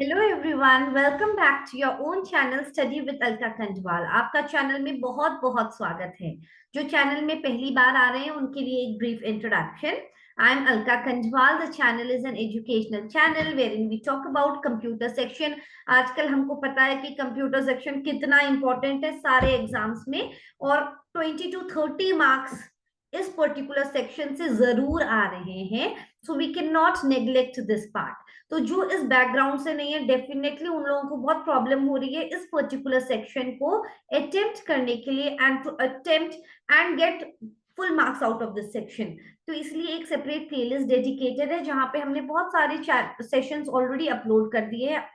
Hello everyone, welcome back to your own channel study with Alka Khandwal. आपका channel में बहुत बहुत स्वागत है। जो चैनल में पहली बार आ रहे हैं उनके लिए एक brief introduction. I am Alka Khandwal. The channel is an educational channel wherein we talk about computer section. आजकल हमको पता है कि कंप्यूटर सेक्शन कितना इंपॉर्टेंट है सारे एग्जाम्स में, और 20 to 30 मार्क्स इस पर्टिकुलर सेक्शन से जरूर आ रहे हैं। So we can not neglect this part. तो जो इस बैकग्राउंड से नहीं है, डेफिनेटली उन लोगों को बहुत प्रॉब्लम हो रही है इस पर्टिकुलर सेक्शन को अटेम्प्ट करने के लिए, and to attempt and get full marks out of this section. तो इसलिए एक सेपरेट प्लेलिस्ट डेडिकेटेड है जहां पे हमने बहुत सारे सेशंस ऑलरेडी अपलोड कर दिए हैं,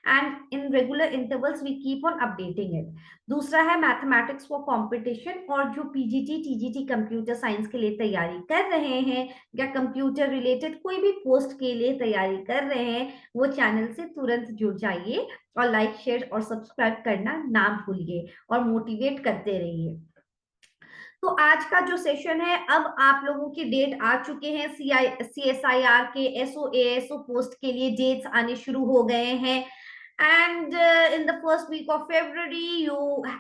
and in regular intervals we keep on updating it. दूसरा है मैथमेटिक्स फॉर कंपटीशन, और जो पीजीटी टीजीटी कंप्यूटर साइंस के लिए तैयारी कर रहे हैं या कंप्यूटर रिलेटेड कोई भी पोस्ट के लिए तैयारी कर रहे हैं, वो चैनल से तुरंत जुड़ जाइए और लाइक शेयर और सब्सक्राइब करना ना भूलिए और मोटिवेट करते रहिए। तो आज का जो सेशन है, अब आप लोगों की डेट आ चुके हैं। CSIR के SO ASO पोस्ट के लिए डेट्स आने शुरू हो गए हैं, and in the first week of February you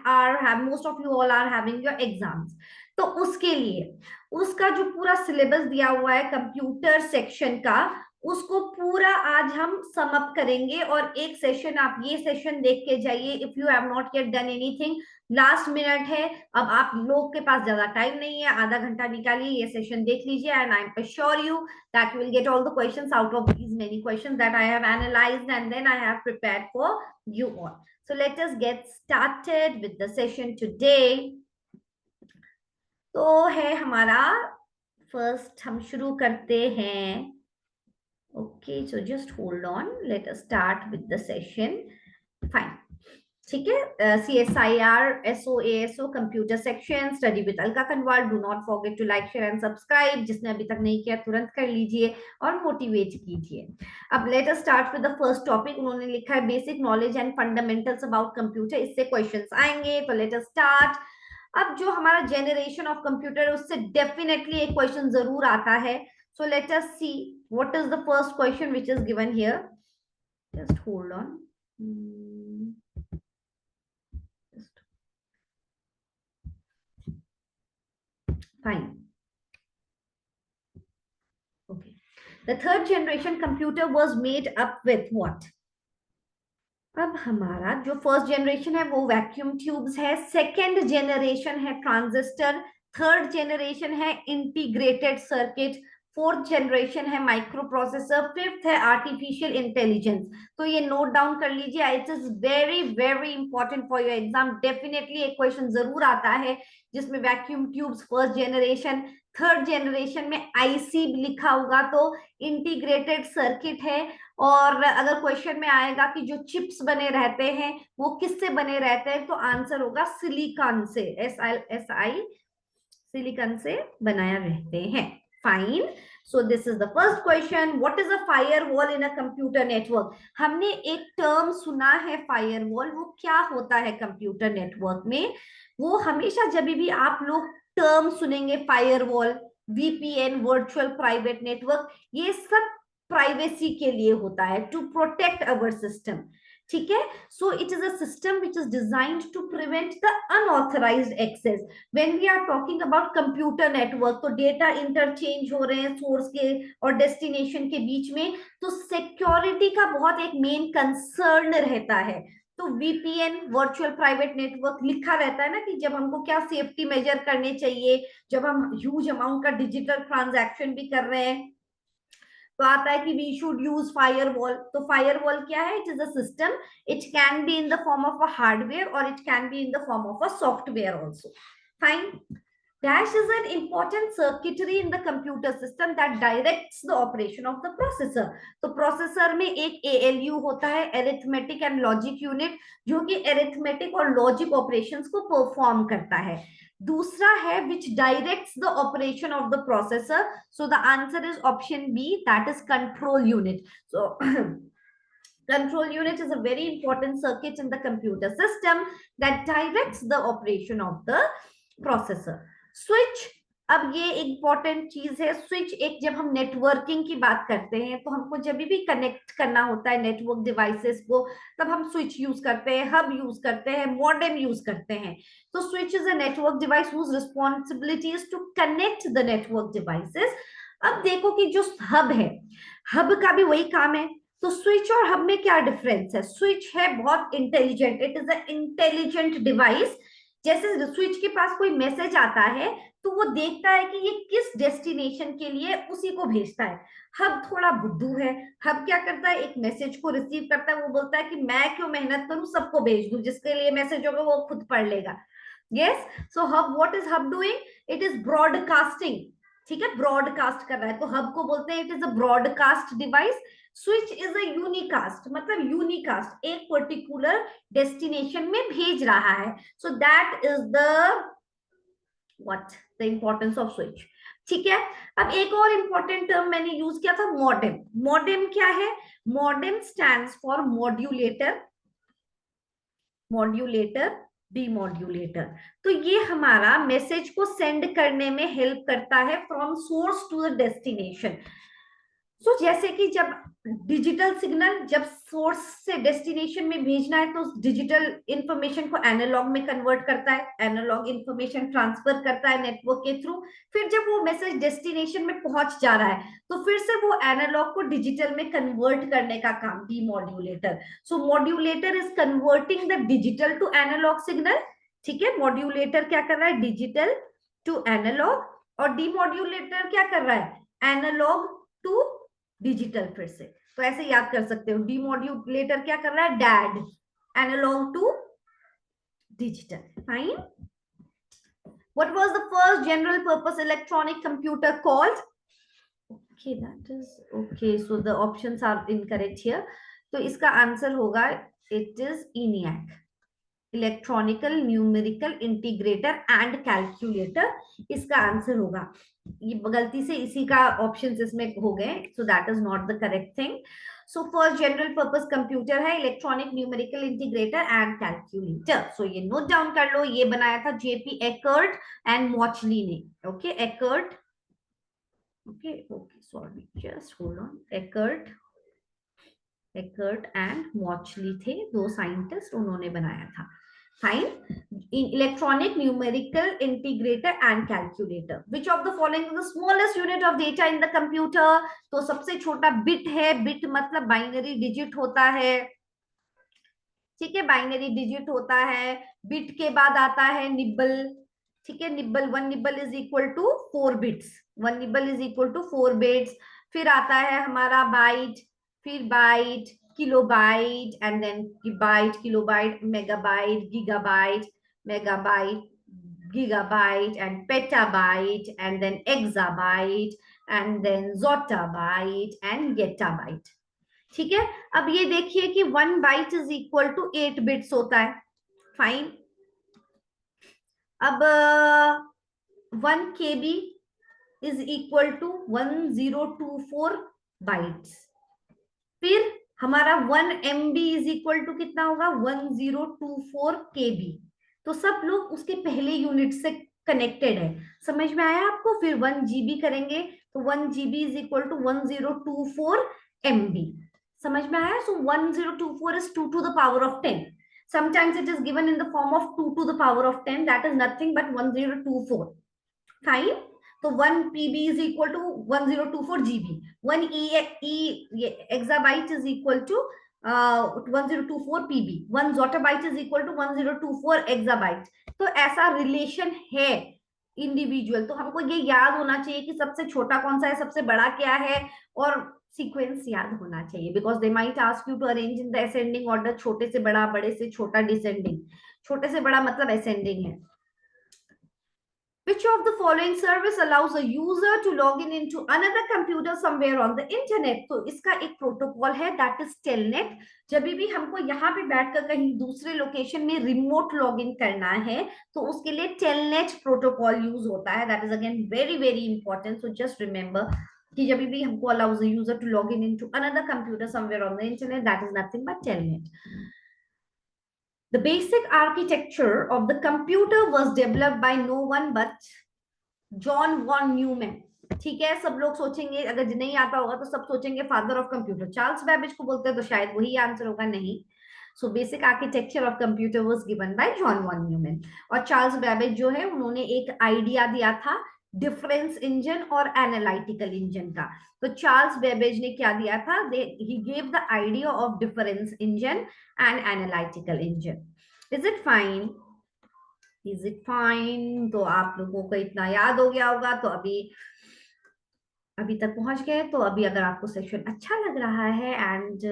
are have most of you all are having your exams। तो उसके लिए उसका जो पूरा सिलेबस दिया हुआ है कंप्यूटर सेक्शन का, उसको पूरा आज हम सम अप करेंगे। और एक सेशन, आप ये सेशन देख के जाइए। If you have not yet done anything, last minute है, अब आप लोग के पास ज्यादा टाइम नहीं है, आधा घंटा निकालिए, ये सेशन देख लीजिए, and I am assure you that you will get all the questions out of these many questions that I have analyzed and then I have prepared for you all. So let us get started with the session today. तो है हमारा first, हम शुरू करते हैं। Okay, so just hold on, let us start with the session. Fine. ठीक है। CSIR SO ASO computer section study with Alka Khandwal. Do not forget to like share and subscribe. जिसने अभी तक नहीं किया तुरंत कर लीजिए और मोटिवेट कीजिए। अब let us start with the first topic. उन्होंने लिखा है basic knowledge and fundamentals about computer. इससे क्वेश्चंस आएंगे, तो लेट अस स्टार्ट। अब जो हमारा जनरेशन ऑफ कंप्यूटर, उससे डेफिनेटली एक क्वेश्चन जरूर आता है। So let us see what is the first question which is given here. Just hold on. Fine. Okay. The third generation computer was made up with what? अब हमारा जो first generation है वो vacuum tubes है, second generation है transistor, third generation है integrated circuit, fourth generation है micro processor, fifth है आर्टिफिशियल इंटेलिजेंस। तो ये नोट डाउन कर लीजिए, it is very very important for your exam. Definitely एक क्वेश्चन जरूर आता है जिसमें vacuum tubes first generation, third generation में आईसी लिखा होगा तो इंटीग्रेटेड सर्किट है। और अगर क्वेश्चन में आएगा कि जो चिप्स बने रहते हैं वो किससे बने रहते हैं, तो आंसर होगा सिलिकॉन से, SI सिलिकॉन से बनाया रहते हैं। Fine. So this is the first question, what is a firewall in a computer network. हमने एक टर्म सुना है फायरवॉल, वो क्या होता है कंप्यूटर नेटवर्क में? वो हमेशा जब भी आप लोग टर्म सुनेंगे, firewall, VPN virtual private network, ये सब प्राइवेसी के लिए होता है, टू प्रोटेक्ट अवर सिस्टम। ठीक है। So it is a system which is designed to prevent the unauthorised access. When we are talking about computer network, तो डेटा इंटरचेंज हो रहे हैं सोर्स के और डेस्टिनेशन के बीच में, तो सिक्योरिटी का बहुत एक मेन कंसर्न रहता है। तो VPN वर्चुअल प्राइवेट नेटवर्क लिखा रहता है ना कि जब हमको क्या सेफ्टी मेजर करने चाहिए, जब हम ह्यूज अमाउंट का डिजिटल ट्रांजैक्शन भी कर रहे हैं, तो आता है कि वी शुड यूज फायरवॉल। तो फायरवॉल क्या है? It is a system, it can be in the form of a hardware और it can be in the form of a software also. Fine. Dash is an important circuitry in the computer system that directs the operation of the processor। तो processor में एक ALU होता है, arithmetic and logic unit, जो कि arithmetic और logic operations को perform करता है। दूसरा है which directs the operation of the processor, so the answer is option B, that is control unit। So control unit is a very important circuit in the computer system that directs the operation of the processor। Switch अब ये important चीज है switch. एक जब हम networking की बात करते हैं तो हमको जब भी कनेक्ट करना होता है नेटवर्क डिवाइसेस को, तब हम स्विच यूज करते हैं, हब यूज करते हैं, मॉडेम यूज करते हैं। तो switch is a network device whose responsibility is to connect the network devices. अब देखो कि जो हब है, हब का भी वही काम है। तो स्विच और हब में क्या डिफरेंस है? स्विच है बहुत intelligent, it is a intelligent device. जैसे स्विच के पास कोई मैसेज आता है तो वो देखता है कि ये किस डेस्टिनेशन के लिए, उसी को भेजता है। हब थोड़ा बुद्धू है। हब क्या करता है, एक मैसेज को रिसीव करता है, वो बोलता है कि मैं क्यों मेहनत करूं, सबको भेज दूं, जिसके लिए मैसेज होगा वो खुद पढ़ लेगा। Yes, so hub, what is hub doing? It is broadcasting. ठीक है, ब्रॉडकास्ट कर रहा है, तो हब को बोलते हैं it is a broadcast device. Switch is a unicast, मतलब यूनिकास्ट, एक पर्टिकुलर डेस्टिनेशन में भेज रहा है। सो that is the what the importance off switch. ठीक है, अब एक और इंपॉर्टेंट टर्म मैंने यूज किया था, मॉडेम। मॉडेम क्या है? Modem stands for modulator, modulator, demodulator. तो ये हमारा मैसेज को सेंड करने में हेल्प करता है from source to the destination. So जैसे कि जब डिजिटल सिग्नल जब सोर्स से डेस्टिनेशन में भेजना है तो डिजिटल इंफॉर्मेशन को एनालॉग में कन्वर्ट करता है, एनालॉग इंफॉर्मेशन ट्रांसफर करता है नेटवर्क के थ्रू। फिर जब वो मैसेज डेस्टिनेशन में पहुंच जा रहा है तो फिर से वो एनालॉग को डिजिटल में कन्वर्ट करने का काम demodulator. So modulator is converting the digital to analogue signal. ठीक है, मॉड्यूलेटर क्या कर रहा है, डिजिटल टू एनालॉग, और डीमॉड्यूलेटर क्या कर रहा है, एनालॉग टू डिजिटल। फिर से तो ऐसे याद कर सकते हो, डीमॉड्यूलेटर क्या कर रहा है, dad, analogue to digital. Fine. What was the first general purpose electronic computer called? Okay, that is okay, so the options are incorrect here. तो इसका आंसर होगा it is ENIAC, electronical numerical integrator and calculator, इसका answer होगा। ये गलती से इसी का ऑप्शन इसमें हो गए, so that is not the correct thing. So first general purpose computer है electronic numerical integrator and calculator. So ये नोट डाउन कर लो, ये बनाया था जेपी एकर्ट एंड मॉचली ने। Okay, Eckert, okay okay sorry, just hold on, Eckert, Eckert and Mauchly थे दो scientist, उन्होंने बनाया था। फाइन। Electronic numerical integrator and calculator, which of the following is the smallest unit of data in the computer? तो सबसे छोटा bit है, बिट मतलब बाइनरी डिजिट होता है। ठीक है, बाइनरी डिजिट होता है। बिट के बाद आता है निब्बल। ठीक है, nibble, one nibble is equal to 4 bits, one nibble is equal to 4 bits. फिर आता है हमारा बाइट, फिर byte, kilobyte, and then byte, kilobyte, megabyte, gigabyte, megabyte, gigabyte and petabyte and then exabyte and then zottabyte and gettabyte। ठीक है, अब ये देखिए कि 1 byte is equal to 8 bits होता है। फाइन। अब 1 KB is equal to 1024 bytes. फिर हमारा 1 MB इज इक्वल टू कितना होगा, 1024 KB। तो सब लोग उसके पहले यूनिट से कनेक्टेड है, समझ में आया आपको? फिर 1 GB करेंगे तो 1 GB is equal to 1024 MB। समझ में आया? सो 1024 is 2 to the power of 10. Sometimes it is given in the form of 2 to the power of 10. That is nothing but 1024. Fine. So 1 PB is equal to 1024 GB. 1 exabyte is equal to 1024 PB. 1 zottabyte is equal to 1024 exabyte. तो ऐसा relation है individual. तो हमको ये याद होना चाहिए कि सबसे छोटा कौन सा है, सबसे बड़ा क्या है, और सीक्वेंस याद होना चाहिए, because they might ask you to arrange in the ascending order, छोटे से बड़ा, बड़े से छोटा डिसेंडिंग। छोटे से बड़ा मतलब असेंडिंग है। Which of the following service allows a user to log in into another computer somewhere on the internet? तो इसका एक प्रोटोकॉल है, दैट इज टेलनेट। जब भी हमको यहाँ पे बैठकर कहीं दूसरे लोकेशन में रिमोट लॉग इन करना है तो उसके लिए टेलनेट प्रोटोकॉल यूज होता है। That is again very very important, so just remember कि जब भी हमको allows a user to log in into another computer somewhere on the internet, that is nothing but telnet. The basic architecture of the computer was developed by no one but John von Neumann, ठीक है। सब लोग सोचेंगे, अगर नहीं आता होगा तो सब सोचेंगे father of computer Charles Babbage को बोलते हैं, तो शायद वही आंसर होगा। नहीं, so basic architecture of computer was given by John von Neumann. और चार्ल्स बैबेज जो है उन्होंने एक आइडिया दिया था डिफरेंस इंजन और एनालिटिकल इंजन का। तो चार्ल्स बेबेज ने क्या दिया था, he gave the idea of difference engine and analytical engine. Is it fine? Is it fine? तो आप लोगों को इतना याद हो गया होगा, तो अभी अभी तक पहुंच गए। तो अभी अगर आपको सेक्शन अच्छा लग रहा है, and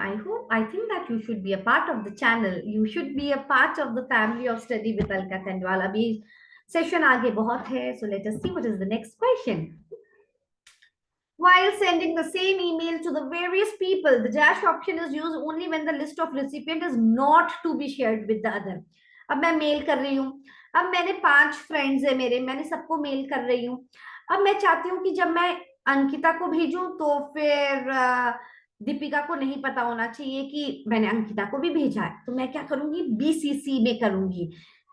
I think that you should be a part of the channel, you should be a part of the family of study with Alka Khandwal. अभी सेशन आगे बहुत है, so let us see what is the next question. While sending the same email to the various people, the dash option is used only when the list of recipient is not to be shared with the other. अब मैं mail कर रही हूँ, अब मैंने 5 friends है मेरे, मैंने सबको मेल कर रही हूँ। अब मैं चाहती हूँ कि जब मैं अंकिता को भेजूं तो फिर दीपिका को नहीं पता होना चाहिए कि मैंने अंकिता को भी भेजा है। तो मैं क्या करूंगी, बीसीसी में करूंगी।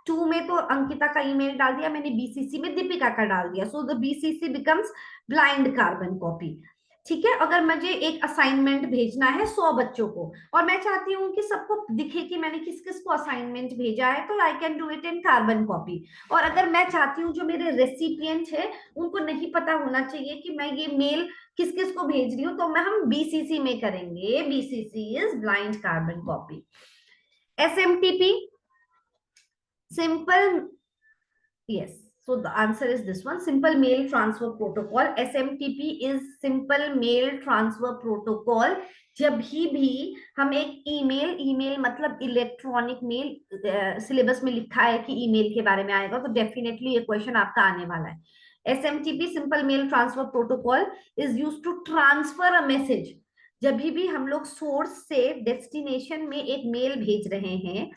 2 में तो अंकिता का ईमेल डाल दिया मैंने, बीसीसी में दीपिका का डाल दिया, so the BCC becomes blind carbon copy. ठीक है। अगर मुझे एक असाइनमेंट भेजना है 100 बच्चों को, और मैं चाहती हूँ कि सबको दिखे कि मैंने किस किस को असाइनमेंट भेजा है, तो I can do it in carbon copy. और अगर मैं चाहती हूँ जो मेरे रेसिपिएंट है उनको नहीं पता होना चाहिए कि मैं ये मेल किस किस को भेज रही हूँ, तो मैं हम बीसीसी में करेंगे। BCC is blind carbon copy. SMTP, simple, yes, so the answer is this one, simple mail transfer protocol. SMTP is simple mail transfer protocol। जब भी हम एक ईमेल, ईमेल मतलब इलेक्ट्रॉनिक मेल, सिलेबस में लिखा है कि ईमेल के बारे में आएगा, तो डेफिनेटली ये क्वेश्चन आपका आने वाला है। SMTP simple mail transfer protocol is use to transfer a message. जब भी हम लोग सोर्स से डेस्टिनेशन में एक मेल भेज रहे हैं,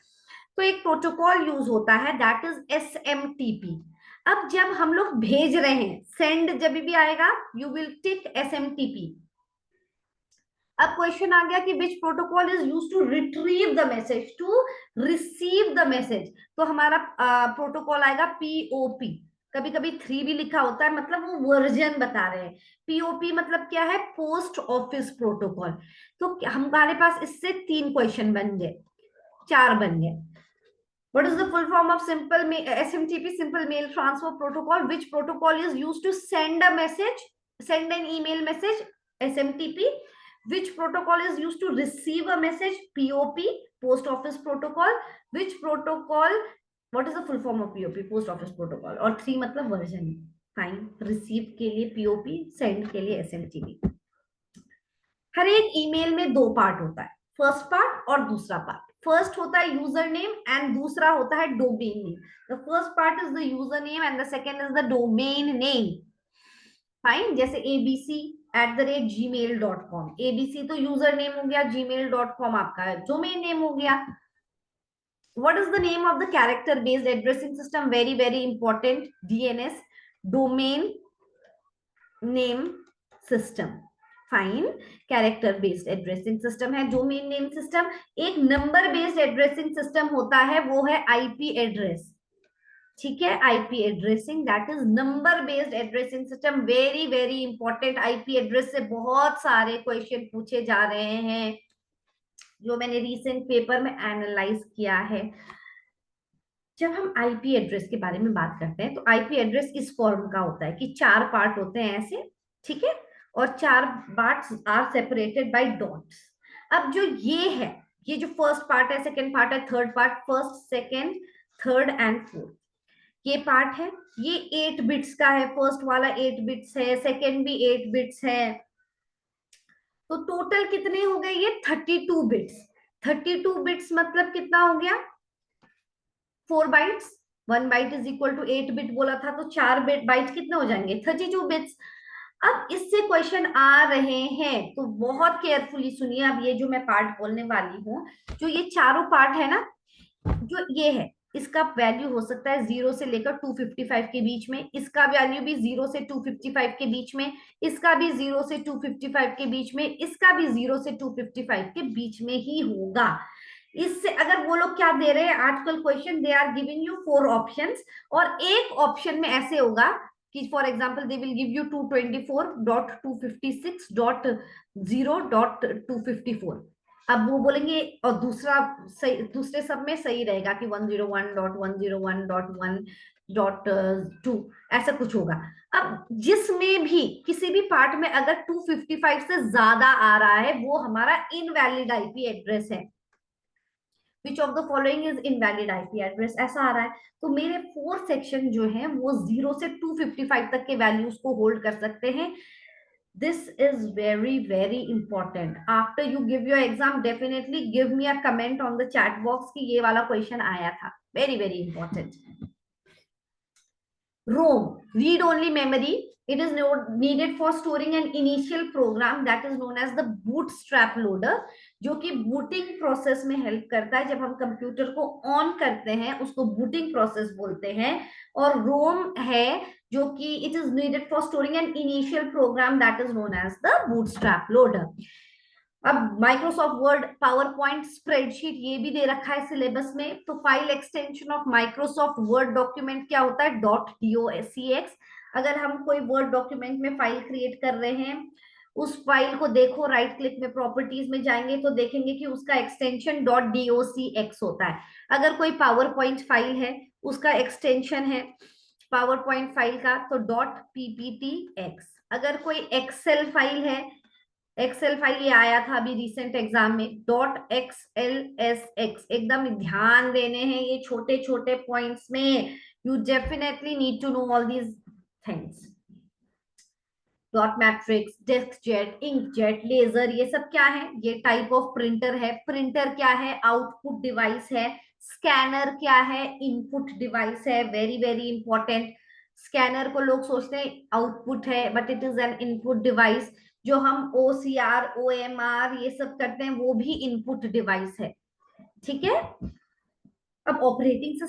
तो एक प्रोटोकॉल यूज होता है, दैट इज एसएमटीपी। अब जब हम लोग भेज रहे हैं, सेंड जब भी आएगा, यू विल टिक एसएमटीपी। अब क्वेश्चन आ गया कि which protocol is use to retrieve the message, to receive the message, तो हमारा प्रोटोकॉल आएगा पीओपी। कभी कभी 3 भी लिखा होता है, मतलब वो वर्जन बता रहे हैं। पीओपी मतलब क्या है, पोस्ट ऑफिस प्रोटोकॉल। तो हमारे पास इससे 3 क्वेश्चन बन गए, 4 बन गए। What is the full form of SMTP, simple mail transfer protocol? Which protocol is used to send a message, send an email message? SMTP. Which protocol is used to receive a message? POP, post office protocol. Which protocol? What is the full form of POP, post office protocol? और 3 मतलब version. Fine. Receive के लिए POP, send के लिए SMTP. हर एक email में 2 part होता है, फर्स्ट पार्ट और दूसरा पार्ट। फर्स्ट होता है यूजर नेम एंड दूसरा होता है domain name. The first part is the user name and the second is the domain name. Fine, जैसे abc@gmail.com, abc तो यूजर नेम हो गया, gmail.com आपका डोमेन नेम हो गया। What is the name of the character based addressing system? Very very important, DNS, domain name system। Fine, character based addressing system है domain name system. एक number based addressing system होता है, वो है IP address. ठीक है, IP addressing, that is number based addressing system. Very very important. IP address से बहुत सारे क्वेश्चन पूछे जा रहे हैं, जो मैंने रिसेंट पेपर में एनालाइज किया है। जब हम आईपी एड्रेस के बारे में बात करते हैं, तो आईपी एड्रेस इस फॉर्म का होता है कि 4 पार्ट होते हैं ऐसे, ठीक है, और 4 parts are separated by dots. अब जो ये है, ये जो फर्स्ट पार्ट है, सेकंड पार्ट है, third part, first second third and fourth, ये पार्ट है। ये 8 बिट्स का है, फर्स्ट वाला 8 बिट्स है, सेकंड भी 8 बिट्स है, तो टोटल कितने हो गए ये 32 बिट्स। 32 बिट्स मतलब कितना हो गया, 4 bytes. 1 byte is equal to 8 bit बोला था, तो 4 बाइट कितने हो जाएंगे, 32 बिट्स। अब इससे क्वेश्चन आ रहे हैं, तो बहुत केयरफुली सुनिए। अब ये जो मैं पार्ट बोलने वाली हूँ, जो ये चारों पार्ट है ना, जो ये है, इसका वैल्यू हो सकता है 0 से लेकर 255 के बीच में, इसका वैल्यू भी 0 से 255 के बीच में, इसका भी 0 से 255 के बीच में, इसका भी 0 से 255 के बीच में ही होगा। इससे अगर वो लोग क्या दे रहे हैं आजकल question, they are giving you 4 options, और एक ऑप्शन में ऐसे होगा कि for example they will give you 224.256.0.254। अब वो बोलेंगे, और दूसरा सही, दूसरे सब में सही रहेगा कि 101.101.1.2 ऐसा कुछ होगा। अब जिसमें भी किसी भी पार्ट में अगर 255 से ज्यादा आ रहा है वो हमारा इनवैलिड आईपी एड्रेस है। विच of the following is invalid IP address, ऐसा आ रहा है। तो मेरे 4 सेक्शन जो है वो 0 से 255 तक के वैल्यूज को होल्ड कर सकते हैं। This is very, very important. After you give your exam, definitely give me a comment on the chat box कि ये वाला क्वेश्चन आया था। Very, very important. ROM, read-only memory. It is needed for storing an initial program that is known as the bootstrap loader, जो कि booting process में help करता है। जब हम कंप्यूटर को ऑन करते हैं उसको बूटिंग प्रोसेस बोलते हैं। और रोम है जो कि it is needed for storing an initial program that is known as the bootstrap loader. अब Microsoft Word, PowerPoint, spreadsheet ये भी दे रखा है सिलेबस में। तो file extension of Microsoft Word document क्या होता है, .docx। अगर हम कोई वर्ड डॉक्यूमेंट में फाइल क्रिएट कर रहे हैं, उस फाइल को देखो, राइट क्लिक में प्रॉपर्टीज में जाएंगे तो देखेंगे कि उसका एक्सटेंशन .docx होता है। अगर कोई पावर पॉइंट फाइल है, उसका एक्सटेंशन है पावर पॉइंट फाइल का तो .pptx। अगर कोई एक्सेल फाइल है, एक्सेल फाइल ये आया था अभी रिसेंट एग्जाम में, .xlsx। एकदम ध्यान देने हैं ये छोटे छोटे पॉइंट्स में, you definitely need to know all these things. Dot matrix, disk jet, ink jet, laser, ये सब क्या है, ये टाइप ऑफ प्रिंटर है। प्रिंटर क्या है, आउटपुट डिवाइस है। स्कैनर क्या है, इनपुट डिवाइस है। Very very important. स्कैनर को लोग सोचते हैं आउटपुट है, but it is an input device. जो हम OCR, OMR ये सब करते हैं वो भी इनपुट डिवाइस है। ठीक है। अब ऑपरेटिंग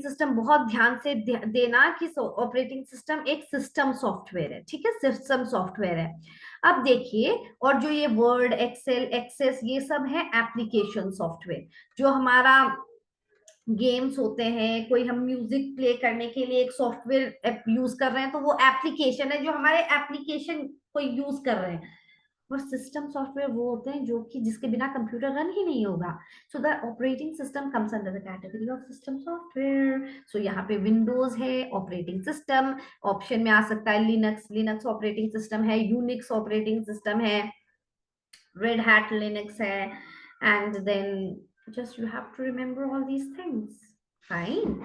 सिस्टम बहुत ध्यान से देना कि ऑपरेटिंग सिस्टम एक सिस्टम सॉफ्टवेयर है। ठीक है, सिस्टम सॉफ्टवेयर है। अब देखिए, और जो ये वर्ड, एक्सेल, एक्सेस ये सब है एप्लीकेशन सॉफ्टवेयर। जो हमारा गेम्स होते हैं, कोई हम म्यूजिक प्ले करने के लिए एक सॉफ्टवेयर यूज कर रहे हैं तो वो एप्लीकेशन है, जो हमारे एप्लीकेशन को यूज कर रहे हैं। और सिस्टम सॉफ्टवेयर वो होते हैं जो कि जिसके बिना कंप्यूटर रन ही नहीं होगा। So the operating system comes under the category of system software. So यहाँ पे विंडोज है ऑपरेटिंग सिस्टम, ऑप्शन में आ सकता है लिनक्स, लिनक्स ऑपरेटिंग सिस्टम है, यूनिक्स ऑपरेटिंग सिस्टम है, रेड हैट लिनक्स है, and then just you have to remember all these things. Fine.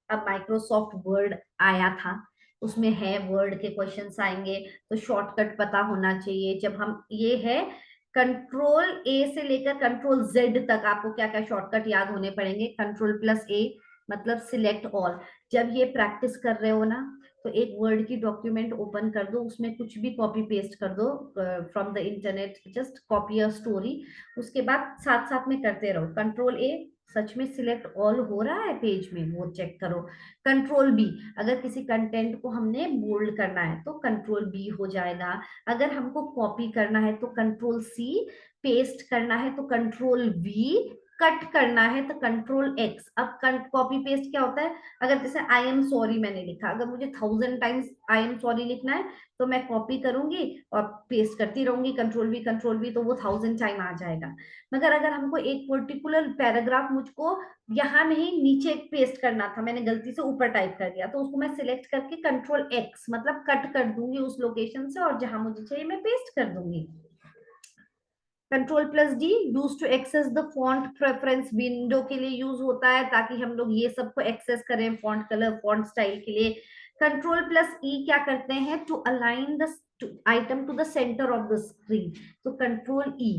अब माइक्रोसॉफ्ट वर्ड आया था, उसमें है वर्ड के क्वेश्चंस आएंगे तो शॉर्टकट पता होना चाहिए। जब हम ये है कंट्रोल A से लेकर कंट्रोल Z तक आपको क्या क्या शॉर्टकट याद होने पड़ेंगे। कंट्रोल+A मतलब सिलेक्ट ऑल। जब ये प्रैक्टिस कर रहे हो ना तो एक वर्ड की डॉक्यूमेंट ओपन कर दो, उसमें कुछ भी कॉपी पेस्ट कर दो from the internet, just copy a story. उसके बाद साथ साथ में करते रहो। कंट्रोल A, सच में सिलेक्ट ऑल हो रहा है पेज में वो चेक करो। कंट्रोल B, अगर किसी कंटेंट को हमने बोल्ड करना है तो कंट्रोल B हो जाएगा। अगर हमको कॉपी करना है तो कंट्रोल C, पेस्ट करना है तो कंट्रोल V, कट करना है तो कंट्रोल X। अब कॉपी पेस्ट क्या होता है, अगर जैसे आई एम सॉरी मैंने लिखा, अगर मुझे 1000 टाइम्स आई एम सॉरी लिखना है तो मैं कॉपी करूंगी और पेस्ट करती रहूंगी कंट्रोल V, तो वो 1000 टाइम आ जाएगा। मगर अगर हमको एक पर्टिकुलर पैराग्राफ मुझको यहाँ नहीं नीचे पेस्ट करना था, मैंने गलती से ऊपर टाइप कर दिया, तो उसको मैं सिलेक्ट करके कंट्रोल X मतलब कट कर दूंगी उस लोकेशन से, और जहां मुझे चाहिए मैं पेस्ट कर दूंगी। Control use to access the font preference, window के लिए यूज होता है ताकि हम लोग ये सबको एक्सेस करें, फॉन्ट कलर, फॉन्ट स्टाइल के लिए। कंट्रोल+E क्या करते हैं, to align the item to the center of the screen, तो कंट्रोल E।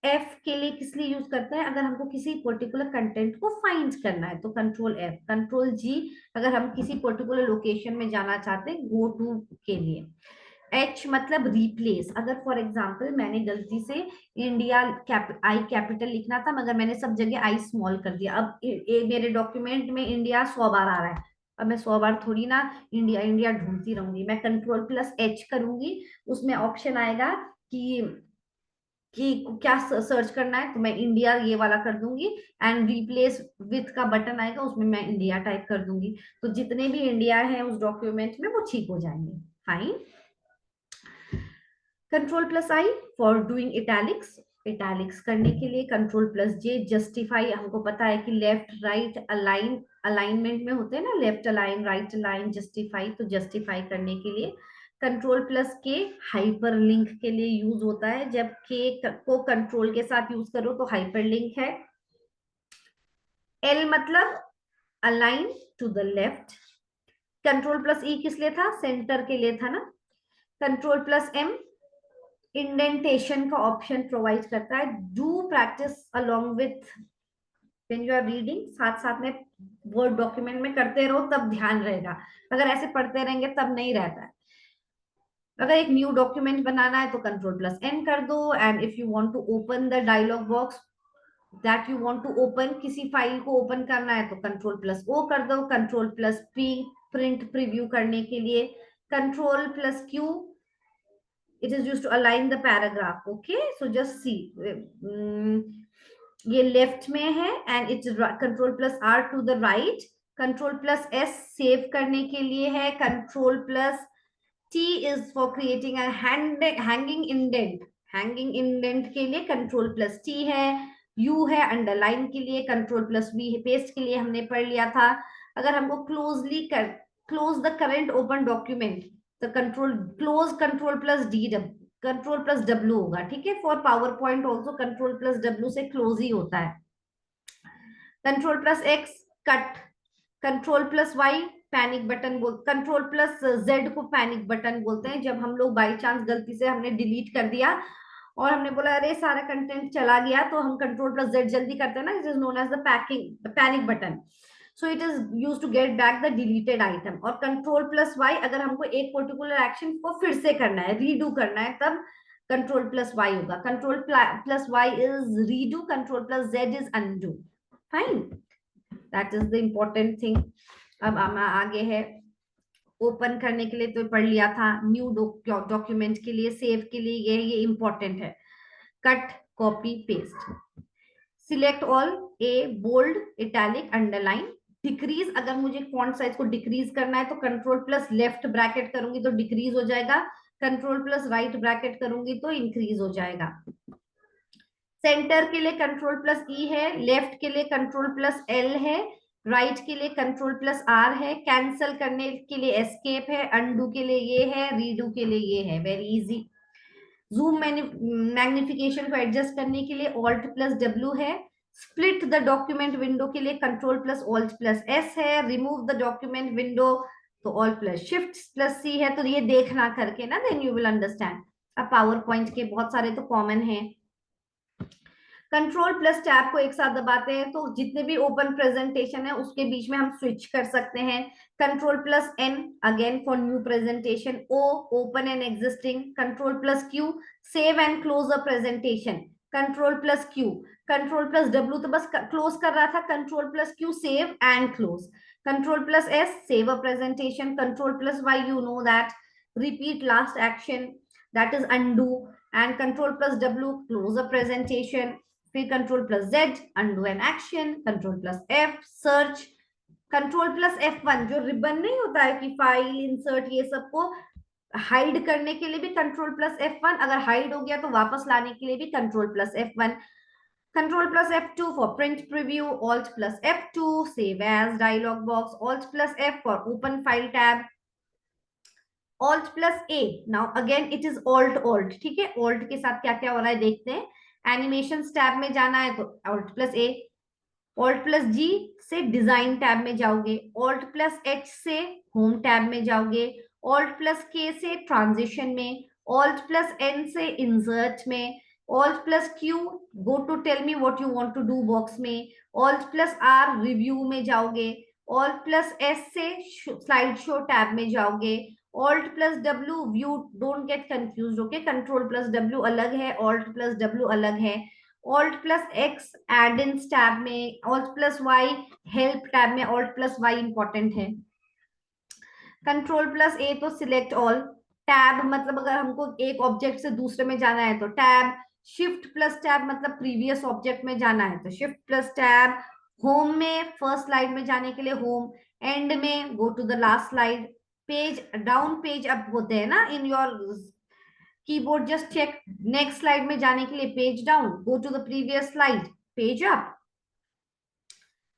F के लिए किस लिए यूज करते हैं, अगर हमको किसी पर्टिकुलर कंटेंट को फाइंड करना है तो कंट्रोल F। कंट्रोल G, अगर हम किसी पर्टिकुलर लोकेशन में जाना चाहते हैं, गो टू के लिए। H मतलब रिप्लेस, अगर फॉर एग्जाम्पल मैंने गलती से इंडिया आई कैपिटल लिखना था मगर मैंने सब जगह आई स्मॉल कर दिया, अब मेरे डॉक्यूमेंट में इंडिया 100 बार आ रहा है, अब मैं 100 बार थोड़ी ना इंडिया इंडिया ढूंढती रहूंगी। मैं कंट्रोल+H करूंगी, उसमें ऑप्शन आएगा कि कि क्या सर्च करना है, तो मैं इंडिया ये वाला कर दूंगी, एंड रिप्लेस विथ का बटन आएगा, उसमें मैं इंडिया टाइप कर दूंगी, तो जितने भी इंडिया है उस डॉक्यूमेंट में वो ठीक हो जाएंगे। Fine. Control plus I for doing italics, italics करने के लिए कंट्रोल प्लस जे, जस्टिफाई, हमको पता है कि लेफ्ट राइट अलाइन, अलाइनमेंट में होते हैं ना, left align right align justify, तो जस्टिफाई करने के लिए कंट्रोल प्लस के हाइपर लिंक के लिए यूज होता है, जब के को कंट्रोल के साथ यूज करो तो हाइपर लिंक है। एल मतलब align to the left. Control plus E किस लिए था, सेंटर के लिए था ना। कंट्रोल प्लस एम इंडेंटेशन का ऑप्शन प्रोवाइड करता है। Do practice along with when you are reading, साथ साथ में वर्ड डॉक्यूमेंट में करते रहो, तब ध्यान रहेगा, अगर ऐसे पढ़ते रहेंगे तब नहीं रहता है। अगर एक न्यू डॉक्यूमेंट बनाना है तो कंट्रोल प्लस एन कर दो, and if you want to open the dialog box that you want to open, किसी फाइल को ओपन करना है तो कंट्रोल प्लस ओ कर दो। Control plus P print preview करने के लिए। Control plus Q, it is used to align the paragraph. Okay, so just see, ये लेफ्ट में है, and it's control plus R to the right. Control plus S save करने के लिए है। Control plus T is for creating hanging indent, hanging indent के लिए control plus T है। यू है अंडरलाइन के लिए। कंट्रोल प्लस वी है पेस्ट के लिए, हमने पढ़ लिया था। अगर हमको close the current open document, तो control plus D, control plus W होगा, ठीक है। For PowerPoint also control plus W से क्लोज ही होता है। Control plus X cut. Control plus Y panic button control plus Z को panic button बोलते हैं, जब हम लोग बाई चांस गलती से हमने डिलीट कर दिया और हमने बोला अरे सारा कंटेंट चला गया, तो हम कंट्रोल प्लस जेड जल्दी करते हैं ना, it is known as the panic button. So it is use to get back the deleted item. और कंट्रोल प्लस वाई, अगर हमको एक पर्टिकुलर एक्शन को फिर से करना है, रीडू करना है, तब कंट्रोल प्लस वाई होगा। Control plus Y is redo, control plus Z is undo. Fine, that is the important thing. अब आगे है ओपन करने के लिए, तो पढ़ लिया था। न्यू डॉक्यूमेंट के लिए, सेव के लिए ये इंपॉर्टेंट है। Cut copy paste. Select all, A bold italic underline. Decrease, अगर मुझे फॉन्ट साइज को डिक्रीज करना है तो कंट्रोल प्लस लेफ्ट ब्रैकेट करूंगी तो डिक्रीज हो जाएगा, कंट्रोल प्लस राइट ब्रैकेट करूंगी तो इंक्रीज हो जाएगा। सेंटर के लिए कंट्रोल प्लस ई है, लेफ्ट के लिए कंट्रोल प्लस एल है, राइट के लिए कंट्रोल प्लस आर है, कैंसल करने के लिए एस्केप है, अनडू के लिए ये है, रीडू के लिए ये है। Very easy. जूम मैग्निफिकेशन को एडजस्ट करने के लिए ऑल्ट प्लस डब्ल्यू है। स्प्लिट द डॉक्यूमेंट विंडो के लिए control plus alt plus S है। रिमूव द डॉक्यूमेंट विंडो तो ऑल्ट प्लस शिफ्ट प्लस सी है। तो ये देखना करके ना, देन यू विल अंडरस्टैंड। अब पावर पॉइंट के बहुत सारे तो कॉमन है। कंट्रोल प्लस टैब को एक साथ दबाते हैं तो जितने भी ओपन प्रेजेंटेशन है उसके बीच में हम स्विच कर सकते हैं। Control plus N again for new presentation. O open and existing. Control plus Q save and close a presentation. Control plus Q. Control plus W तो बस क्लोज कर रहा था, control plus Q save and close. Control plus S save a presentation. Control plus Y you know that repeat last action, that is undo. And control plus W close a presentation. फिर control plus Z undo an action. Control plus F search. Control plus F1 जो ribbon नहीं होता है कि file insert ये सबको hide करने के लिए भी कंट्रोल प्लस F1, अगर हाइड हो गया तो वापस लाने के लिए भी control plus F1। Control plus F2 for print preview. Alt plus F2 save as dialog box. Alt plus F for open file tab. Alt plus A, now again it is alt, ठीक है। Alt के साथ क्या क्या हो रहा है देखते हैं। एनिमेशन टैब में जाना है तो alt plus A. Alt plus G से डिजाइन टैब में जाओगे। ऑल्ट प्लस एच से होम टैब में जाओगे। ऑल्ट प्लस के से ट्रांजिशन में। ऑल्ट प्लस एन से इंसर्ट में। Alt plus Q go to tell me what you want to do box में। ऑल्ट प्लस आर रिव्यू में जाओगे। ऑल्ट प्लस एस से स्लाइड शो टैब में जाओगे। Alt plus W view, don't get confuse, okay. Control plus W अलग है, alt plus W अलग है। Alt plus X add in tab में। Alt plus Y help tab में। Alt plus Y important है। Control plus A तो select all. Tab मतलब अगर हमको एक ऑब्जेक्ट से दूसरे में जाना है तो टैब। शिफ्ट प्लस टैब मतलब प्रीवियस ऑब्जेक्ट में जाना है तो शिफ्ट प्लस टैब, होम में फर्स्ट स्लाइड में जाने के लिए होम, एंड में go to the last slide, page down page up होते हैं ना in your keyboard, just check next slide में जाने के लिए page down, go to the previous slide, page up.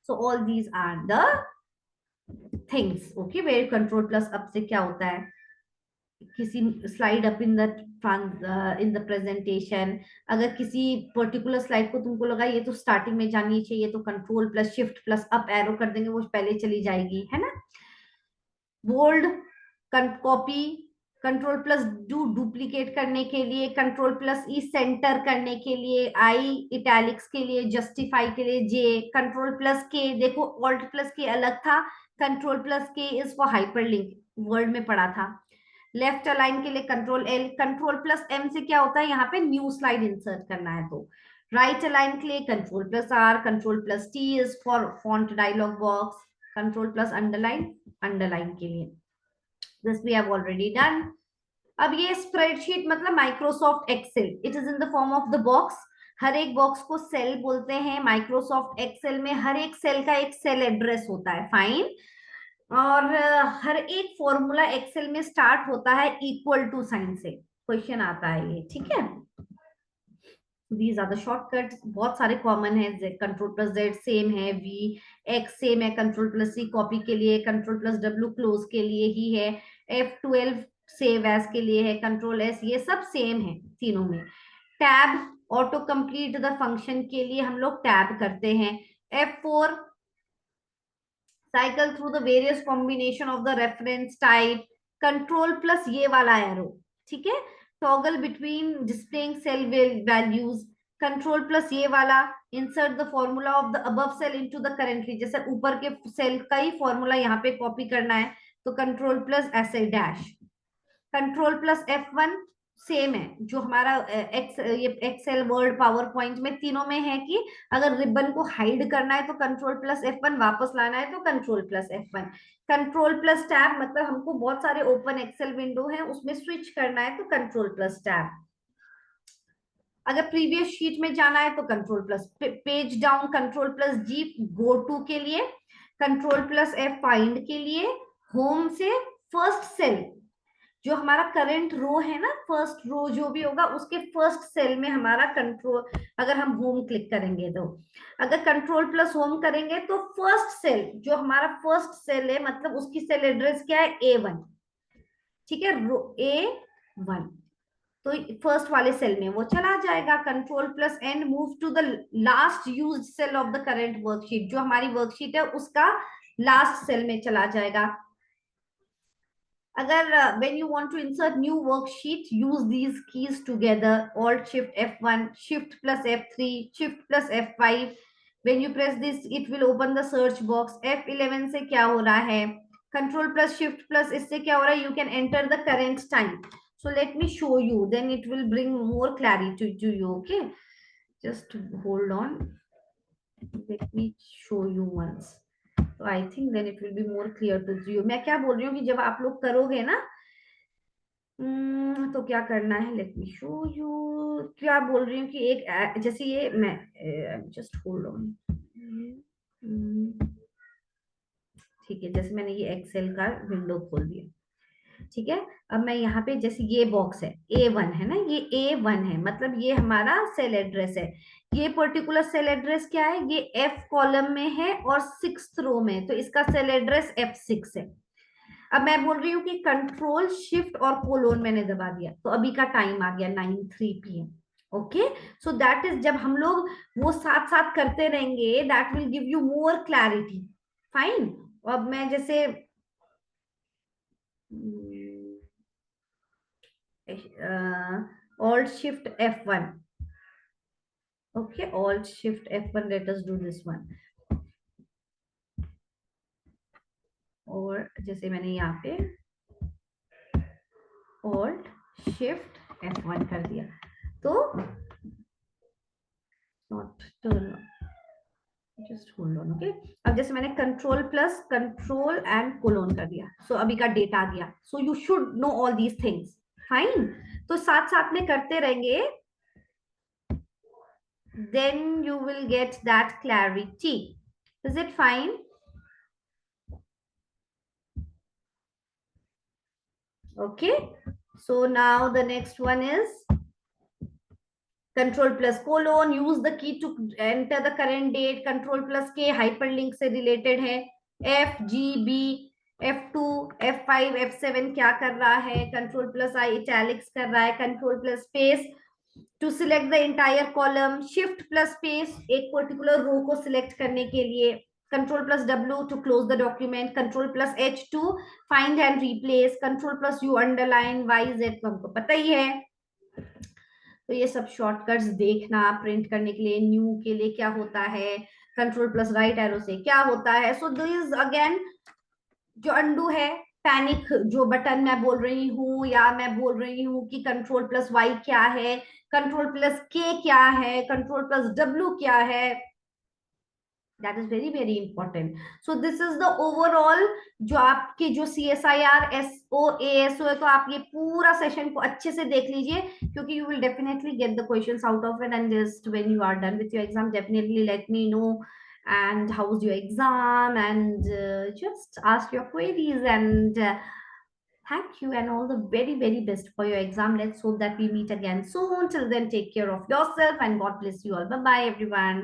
So all these are the things. Okay, where control plus up से क्या होता है, किसी slide up in the presentation, अगर किसी पर्टिकुलर स्लाइड को तुमको लगा ये तो स्टार्टिंग में जानी चाहिए तो control plus shift plus up arrow कर देंगे, वो पहले चली जाएगी, है ना. Bold copy, control plus do duplicate करने के लिए, कंट्रोल प्लस ई सेंटर करने के लिए, आई इटैलिक्स के लिए, जस्टिफाई के लिए जे, कंट्रोल प्लस के, देखो ऑल्ट प्लस के अलग था, control plus K is for hyperlink, Word में पढ़ा था. लेफ्ट अलाइन के लिए control L, control plus M से क्या होता है, यहाँ पे न्यू स्लाइड इंसर्ट करना है तो. राइट अलाइन के लिए control plus R, control plus T is for font dialog box, control plus underline, underline के लिए. This we have already done. अब ये स्प्रेडशीट मतलब Microsoft Excel, it is in the form of the box. हर एक box को cell बोलते हैं. माइक्रोसॉफ्ट एक्सेल में हर एक सेल का एक सेल एड्रेस होता है, फाइन. और हर एक फॉर्मूला एक्सेल में स्टार्ट होता है इक्वल टू साइन से, क्वेश्चन आता है ये, ठीक है. दीज आर द शॉर्टकट्स, बहुत सारे कॉमन है. कंट्रोल प्लस जेड सेम है, वी एक्स सेम है, कंट्रोल प्लस सी कॉपी के लिए, कंट्रोल प्लस डब्ल्यू क्लोज के लिए ही है, F12 सेव एज के लिए है, कंट्रोल एस, ये सब सेम है तीनों में. Tab auto complete the function के लिए हम लोग टैब करते हैं. F4 cycle through the various combination of the reference type, control plus ये वाला एरो, ठीक है, toggle between displaying cell values, control plus ये वाला insert the formula of the above cell into the currently, जैसे ऊपर के सेल का ही फॉर्मूला यहाँ पे कॉपी करना है तो कंट्रोल प्लस ऐसे dash. Control plus F1 same है जो हमारा ये एक्सेल वर्ड पावर पॉइंट में तीनों में है कि अगर रिबन को हाइड करना है तो कंट्रोल प्लस F1, वापस लाना है तो control plus F1. Control plus tab मतलब हमको बहुत सारे ओपन एक्सेल विंडो है उसमें स्विच करना है तो कंट्रोल प्लस टैब. अगर प्रीवियस शीट में जाना है तो control plus page down, control plus G go to के लिए, कंट्रोल प्लस F फाइंड के लिए, होम से फर्स्ट सेल जो हमारा करंट रो है ना, फर्स्ट रो जो भी होगा उसके फर्स्ट सेल में हमारा कंट्रोल, अगर हम होम क्लिक करेंगे तो, अगर कंट्रोल प्लस होम करेंगे तो फर्स्ट सेल जो हमारा फर्स्ट सेल है मतलब उसकी सेल एड्रेस क्या है, A1, ठीक है, रो A1, तो फर्स्ट वाले सेल में वो चला जाएगा. Control plus N move to the last used cell of the current worksheet, जो हमारी वर्कशीट है उसका लास्ट सेल में चला जाएगा. अगर when you want to insert new worksheet, use these keys together, alt shift F1, shift plus F3, shift plus F5. When you press this it will open the search box. F11 से क्या हो रहा है, control plus shift plus इससे क्या हो रहा है, you can enter the current time. So let me show you, then it will bring more clarity to you. Okay, just hold on, let me show you once. तो I think then it will be more clear to you. मैं क्या बोल रही हूँ कि जब आप लोग करोगे ना तो क्या करना है, लेट मी शो यू. क्या बोल रही हूँ कि एक जैसे ये मैं जस्ट होल्ड ऑन, ठीक है, जैसे मैंने ये एक्सेल का विंडो खोल दिया, ठीक है. अब मैं यहाँ पे जैसे ये बॉक्स है A1 है ना, ये A1 है मतलब ये हमारा सेल एड्रेस है. ये पर्टिकुलर सेल एड्रेस क्या है, ये F कॉलम में है और 6th रो में, तो इसका सेल एड्रेस F6 है. अब मैं बोल रही हूँ कि कंट्रोल शिफ्ट और कोलोन मैंने दबा दिया तो अभी का टाइम आ गया 9:03 PM. Okay, so that is जब हम लोग वो साथ साथ करते रहेंगे that will give you more clarity, fine. अब मैं जैसे alt shift F1, okay, alt shift F1, let us do this one. और जैसे मैंने यहाँ पे alt shift F1 कर दिया तो not turn, just hold on. okay, अब जैसे मैंने control plus control and colon कर दिया, सो अभी का डेटा आ गया. So you should know all these things, fine. तो साथ साथ में करते रहेंगे then you will get that clarity. Is it fine? Okay. So now the next one is control plus colon. Use the key to enter the current date. Control plus K hyperlink से related है. F G B F2 F5 F7 क्या कर रहा है? Control plus आई italics कर रहा है. Control plus space to select the entire column. Shift plus space एक पर्टिकुलर रो को सिलेक्ट करने के लिए. Control plus W to close the document. Control plus H to find and replace. Control plus U underline Y Z तो हमको पता ही है. तो ये सब शॉर्टकट्स देखना. प्रिंट करने के लिए न्यू के लिए क्या होता है. कंट्रोल प्लस राइट एरो से क्या होता है. सो दिस अगेन जो अंडू है, पैनिक जो बटन मैं बोल रही हूँ, या मैं बोल रही हूँ कि कंट्रोल प्लस वाई क्या है, कंट्रोल प्लस के क्या है, कंट्रोल प्लस डब्ल्यू क्या है. That is very very important. So this is the overall जो आपके जो CSIR SOASO है. तो आप ये पूरा सेशन को अच्छे से देख लीजिए, क्योंकि you will definitely get the questions out of it. And just when you are done with your exam, definitely let me know and how was your exam, and just ask your queries. And thank you and all the very very best for your exam. Let's hope that we meet again soon. Till then, take care of yourself and God bless you all. Bye bye everyone.